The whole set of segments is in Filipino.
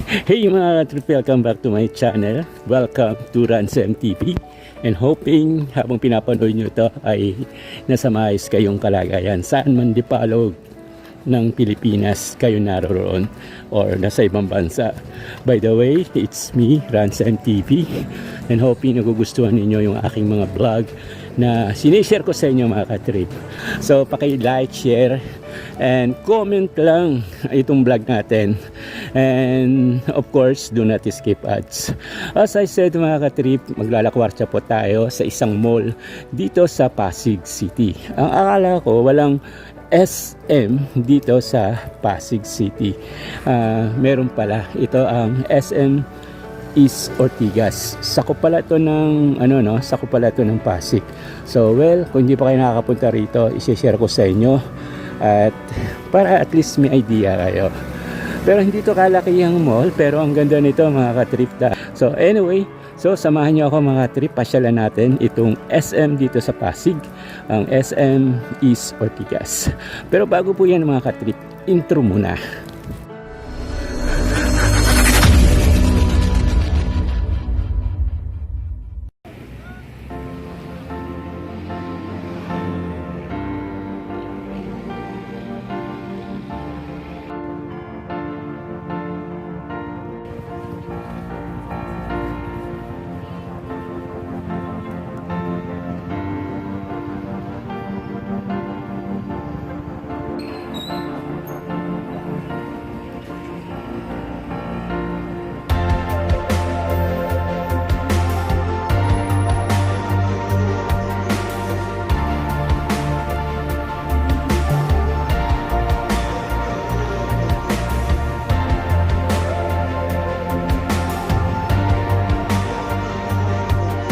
Hey mga trip, welcome back to my channel. Welcome to Ransem TV. And hoping habang pinapanood nyo ito ay nasa maayos kayong kalagayan. Saan man dipalog ng Pilipinas kayo naroon or nasa ibang bansa. By the way, it's me, Ransem TV. And hoping nagugustuhan ninyo yung aking mga vlog na sinishare ko sa inyo mga ka-trip. So paki-like, share, and comment lang itong vlog natin. And of course, do not skip ads. As I said mga ka-trip, maglalakwartsa po tayo sa isang mall dito sa Pasig City. Ang akala ko walang SM dito sa Pasig City. Meron pala. Ito ang SM East Ortigas. Sakop pala ito ng sakop pala ito ng Pasig. So well, kung hindi pa kayo nakakapunta rito, i-share ko sa inyo at para at least may idea kayo. Pero hindi to kalaki ang mall, pero ang ganda nito mga ka-trip. So anyway, samahan niyo ako mga trip, pasyalan natin itong SM dito sa Pasig, ang SM East Ortigas. Pero bago po yan mga ka-trip, intro muna.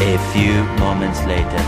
A few moments later.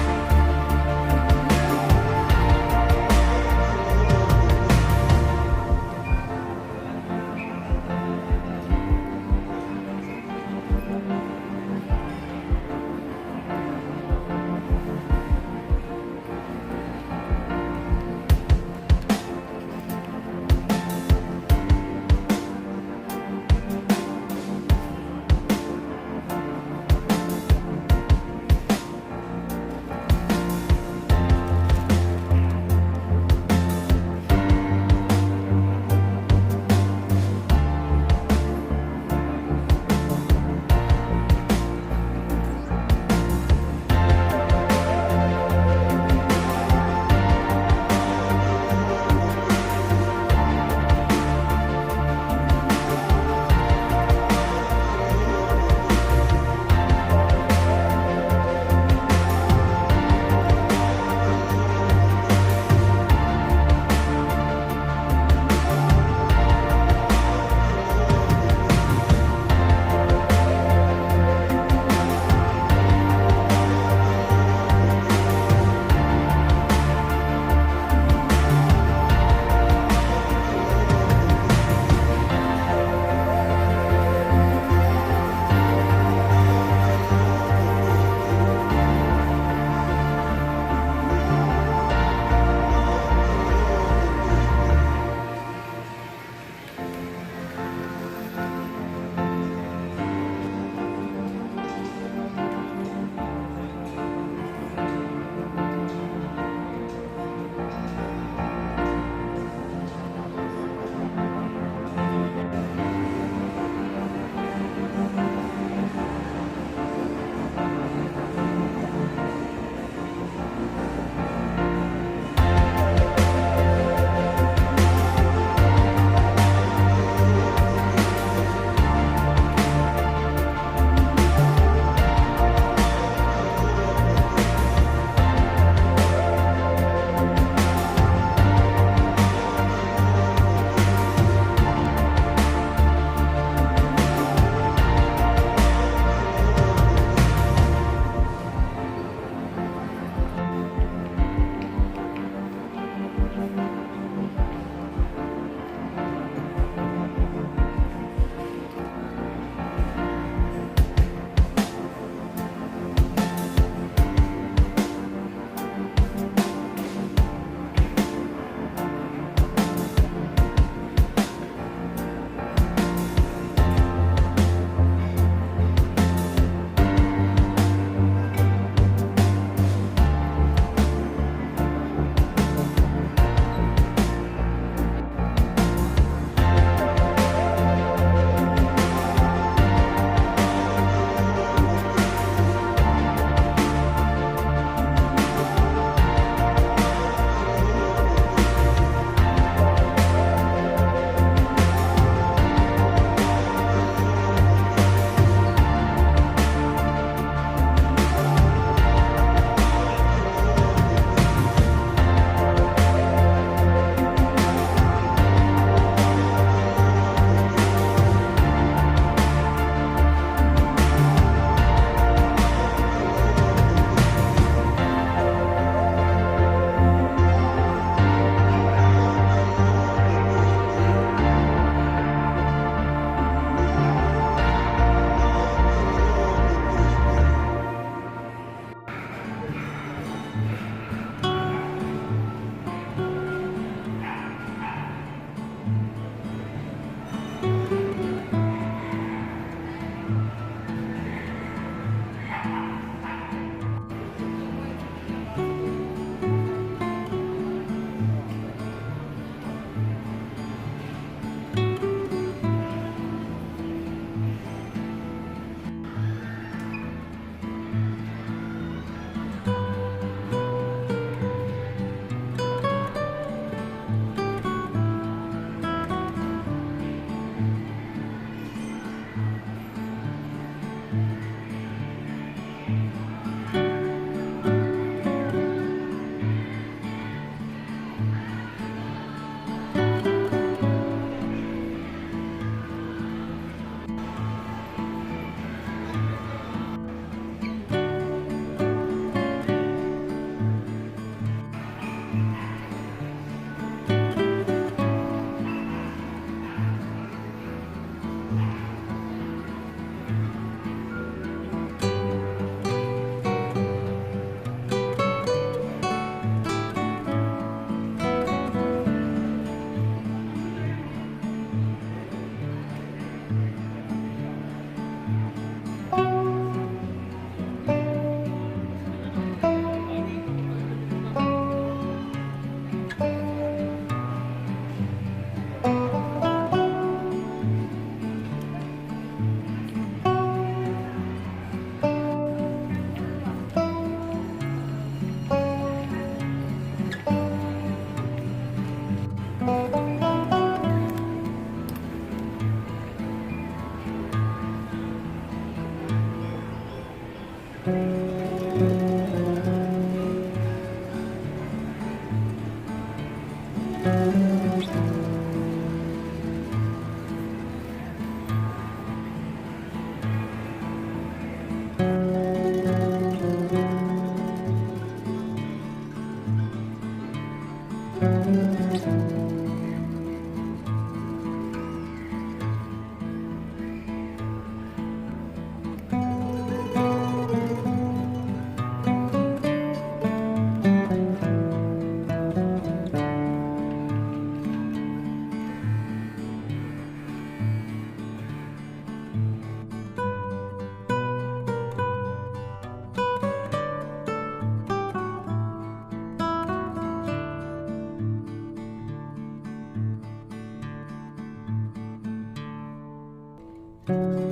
Bye.